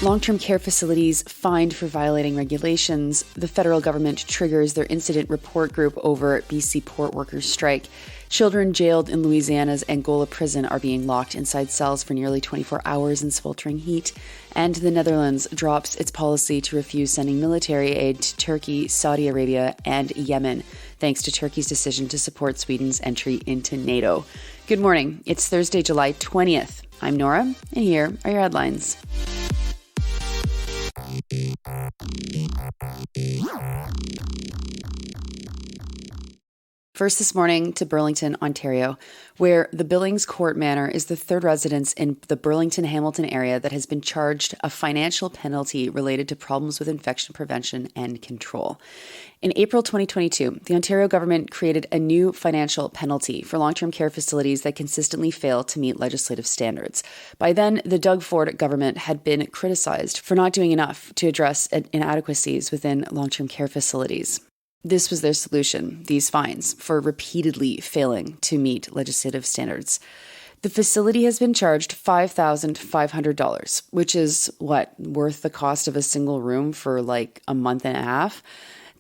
Long-term care facilities fined for violating regulations. The federal government triggers their incident report group over BC port workers' strike. Children jailed in Louisiana's Angola prison are being locked inside cells for nearly 24 hours in sweltering heat. And the Netherlands drops its policy to refuse sending military aid to Turkey, Saudi Arabia, and Yemen, thanks to Turkey's decision to support Sweden's entry into NATO. Good morning. It's Thursday, July 20th. I'm Nora, and here are your headlines. First this morning to Burlington, Ontario, where the Billings Court Manor is the third residence in the Burlington-Hamilton area that has been charged a financial penalty related to problems with infection prevention and control. In April 2022, the Ontario government created a new financial penalty for long-term care facilities that consistently fail to meet legislative standards. By then, the Doug Ford government had been criticized for not doing enough to address inadequacies within long-term care facilities. This was their solution, these fines, for repeatedly failing to meet legislative standards. The facility has been charged $5,500, which is, worth the cost of a single room for like a month and a half?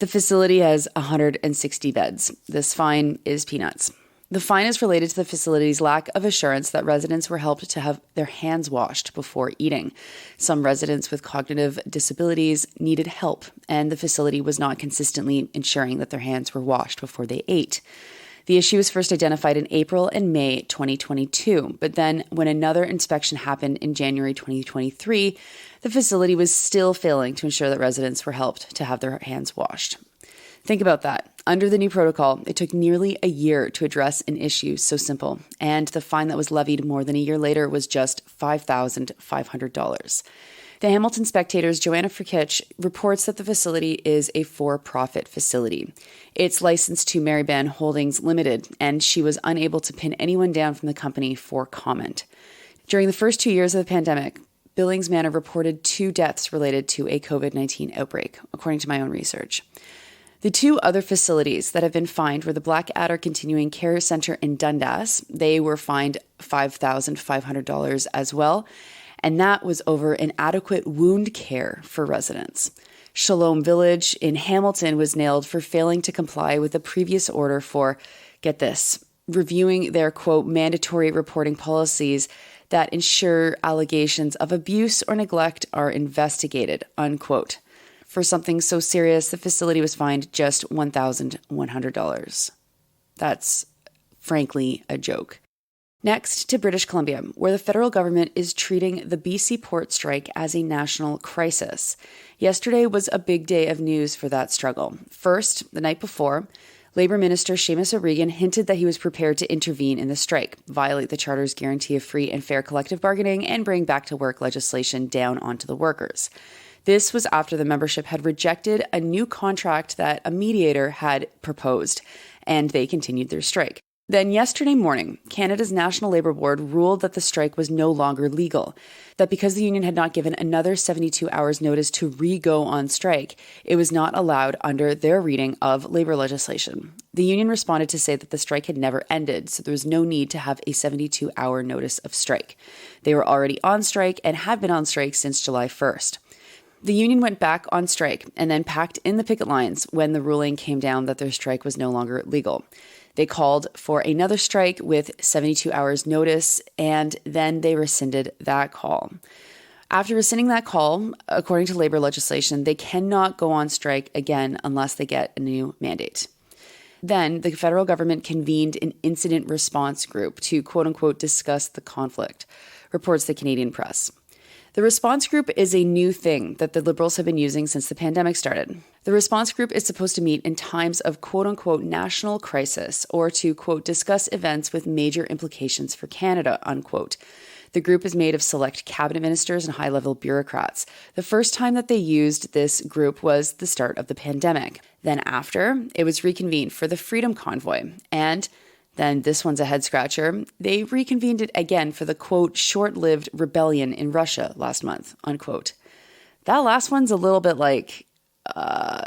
The facility has 160 beds. This fine is peanuts. The fine is related to the facility's lack of assurance that residents were helped to have their hands washed before eating. Some residents with cognitive disabilities needed help, and the facility was not consistently ensuring that their hands were washed before they ate. The issue was first identified in April and May 2022, but then when another inspection happened in January 2023, the facility was still failing to ensure that residents were helped to have their hands washed. Think about that. Under the new protocol, it took nearly a year to address an issue so simple, and the fine that was levied more than a year later was just $5,500. The Hamilton Spectator's Joanna Frkich reports that the facility is a for-profit facility. It's licensed to Mariband Holdings Limited, and she was unable to pin anyone down from the company for comment. During the first 2 years of the pandemic, Billings Manor reported 2 deaths related to a COVID-19 outbreak, according to my own research. The 2 other facilities that have been fined were the Blackadder Continuing Care Center in Dundas. They were fined $5,500 as well, and that was over inadequate wound care for residents. Shalom Village in Hamilton was nailed for failing to comply with a previous order for, get this, reviewing their, quote, mandatory reporting policies that ensure allegations of abuse or neglect are investigated, unquote. For something so serious, the facility was fined just $1,100. That's, frankly, a joke. Next to British Columbia, where the federal government is treating the BC port strike as a national crisis. Yesterday was a big day of news for that struggle. First, the night before, Labour Minister Seamus O'Regan hinted that he was prepared to intervene in the strike, violate the Charter's guarantee of free and fair collective bargaining, and bring back-to-work legislation down onto the workers. This was after the membership had rejected a new contract that a mediator had proposed, and they continued their strike. Then yesterday morning, Canada's National Labour Board ruled that the strike was no longer legal, that because the union had not given another 72 hours notice to re-go on strike, it was not allowed under their reading of labour legislation. The union responded to say that the strike had never ended, so there was no need to have a 72-hour notice of strike. They were already on strike and had been on strike since July 1st. The union went back on strike and then packed in the picket lines when the ruling came down that their strike was no longer legal. They called for another strike with 72 hours notice, and then they rescinded that call. After rescinding that call, according to labor legislation, they cannot go on strike again unless they get a new mandate. Then the federal government convened an incident response group to quote-unquote discuss the conflict, reports the Canadian Press. The response group is a new thing that the Liberals have been using since the pandemic started. The response group is supposed to meet in times of quote-unquote national crisis or to, quote, discuss events with major implications for Canada, unquote. The group is made of select cabinet ministers and high-level bureaucrats. The first time that they used this group was the start of the pandemic. Then after, it was reconvened for the Freedom Convoy, and then this one's a head-scratcher. They reconvened it again for the, quote, short-lived rebellion in Russia last month, unquote. That last one's a little bit like,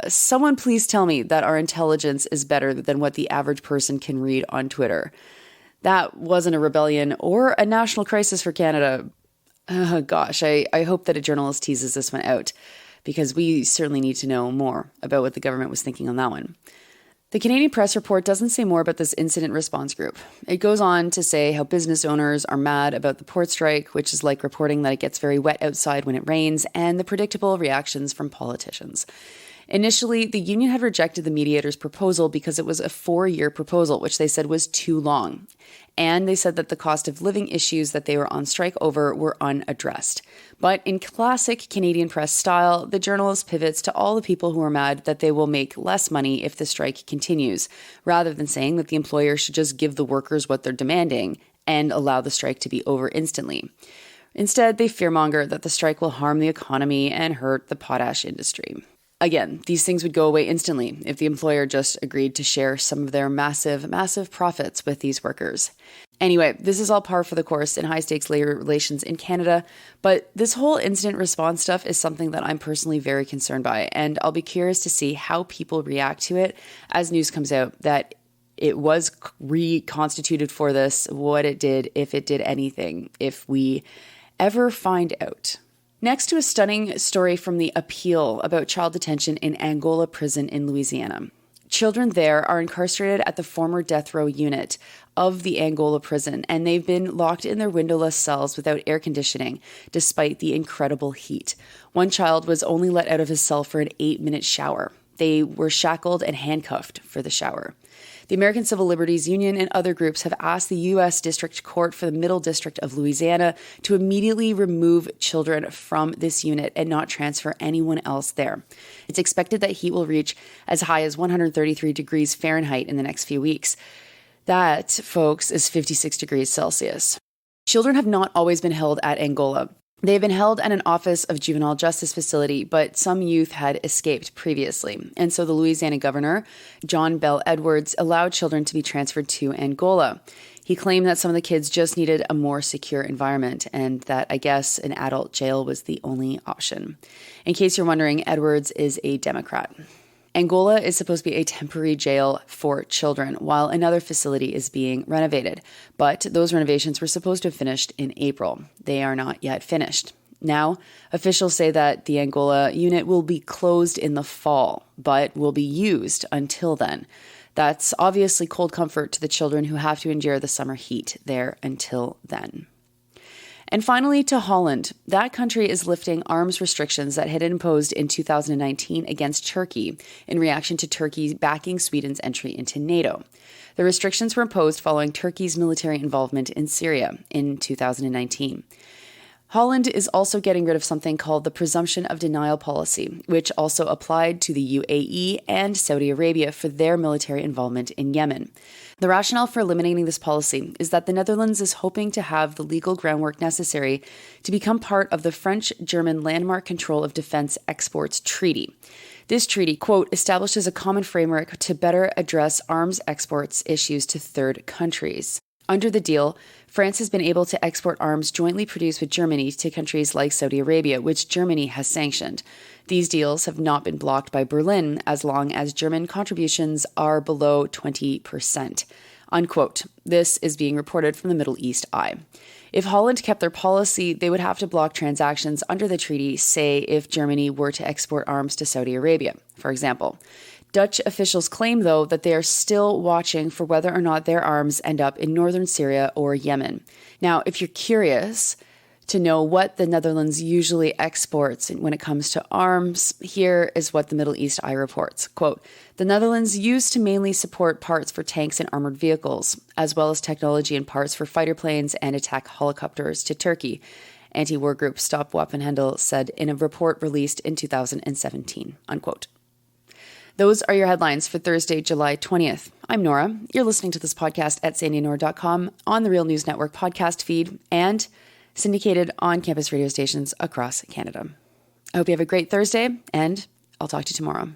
someone please tell me that our intelligence is better than what the average person can read on Twitter. That wasn't a rebellion or a national crisis for Canada. Gosh, I hope that a journalist teases this one out, because we certainly need to know more about what the government was thinking on that one. The Canadian Press report doesn't say more about this incident response group. It goes on to say how business owners are mad about the port strike, which is like reporting that it gets very wet outside when it rains, and the predictable reactions from politicians. Initially, the union had rejected the mediator's proposal because it was a 4-year proposal, which they said was too long. And they said that the cost of living issues that they were on strike over were unaddressed. But in classic Canadian Press style, the journalist pivots to all the people who are mad that they will make less money if the strike continues, rather than saying that the employer should just give the workers what they're demanding and allow the strike to be over instantly. Instead, they fearmonger that the strike will harm the economy and hurt the potash industry. Again, these things would go away instantly if the employer just agreed to share some of their massive profits with these workers. Anyway, this is all par for the course in high-stakes labor relations in Canada, but this whole incident response stuff is something that I'm personally very concerned by, and I'll be curious to see how people react to it as news comes out that it was reconstituted for this, what it did, if it did anything, if we ever find out. Next to a stunning story from The Appeal about child detention in Angola prison in Louisiana. Children there are incarcerated at the former death row unit of the Angola prison, and they've been locked in their windowless cells without air conditioning, despite the incredible heat. One child was only let out of his cell for an 8-minute shower. They were shackled and handcuffed for the shower. The American Civil Liberties Union and other groups have asked the U.S. District Court for the Middle District of Louisiana to immediately remove children from this unit and not transfer anyone else there. It's expected that heat will reach as high as 133 degrees Fahrenheit in the next few weeks. That, folks, is 56 degrees Celsius. Children have not always been held at Angola. They have been held at an Office of Juvenile Justice facility, but some youth had escaped previously. And so the Louisiana governor, John Bell Edwards, allowed children to be transferred to Angola. He claimed that some of the kids just needed a more secure environment and that, I guess, an adult jail was the only option. In case you're wondering, Edwards is a Democrat. Angola is supposed to be a temporary jail for children, while another facility is being renovated. But those renovations were supposed to have finished in April. They are not yet finished. Now, officials say that the Angola unit will be closed in the fall, but will be used until then. That's obviously cold comfort to the children who have to endure the summer heat there until then. And finally, to Holland. That country is lifting arms restrictions that had imposed in 2019 against Turkey in reaction to Turkey backing Sweden's entry into NATO. The restrictions were imposed following Turkey's military involvement in Syria in 2019. Holland is also getting rid of something called the presumption of denial policy, which also applied to the UAE and Saudi Arabia for their military involvement in Yemen. The rationale for eliminating this policy is that the Netherlands is hoping to have the legal groundwork necessary to become part of the French-German Landmark Control of Defense Exports Treaty. This treaty, quote, establishes a common framework to better address arms exports issues to third countries. Under the deal, France has been able to export arms jointly produced with Germany to countries like Saudi Arabia, which Germany has sanctioned. These deals have not been blocked by Berlin as long as German contributions are below 20%. Unquote. This is being reported from the Middle East Eye. If Holland kept their policy, they would have to block transactions under the treaty, say if Germany were to export arms to Saudi Arabia, for example. Dutch officials claim, though, that they are still watching for whether or not their arms end up in northern Syria or Yemen. Now, if you're curious to know what the Netherlands usually exports when it comes to arms, here is what the Middle East Eye reports. Quote, the Netherlands used to mainly support parts for tanks and armored vehicles, as well as technology and parts for fighter planes and attack helicopters to Turkey, anti-war group Stop Wapenhandel said in a report released in 2017, unquote. Those are your headlines for Thursday, July 20th. I'm Nora. You're listening to this podcast at sandynora.com, on the Real News Network podcast feed, and syndicated on campus radio stations across Canada. I hope you have a great Thursday, and I'll talk to you tomorrow.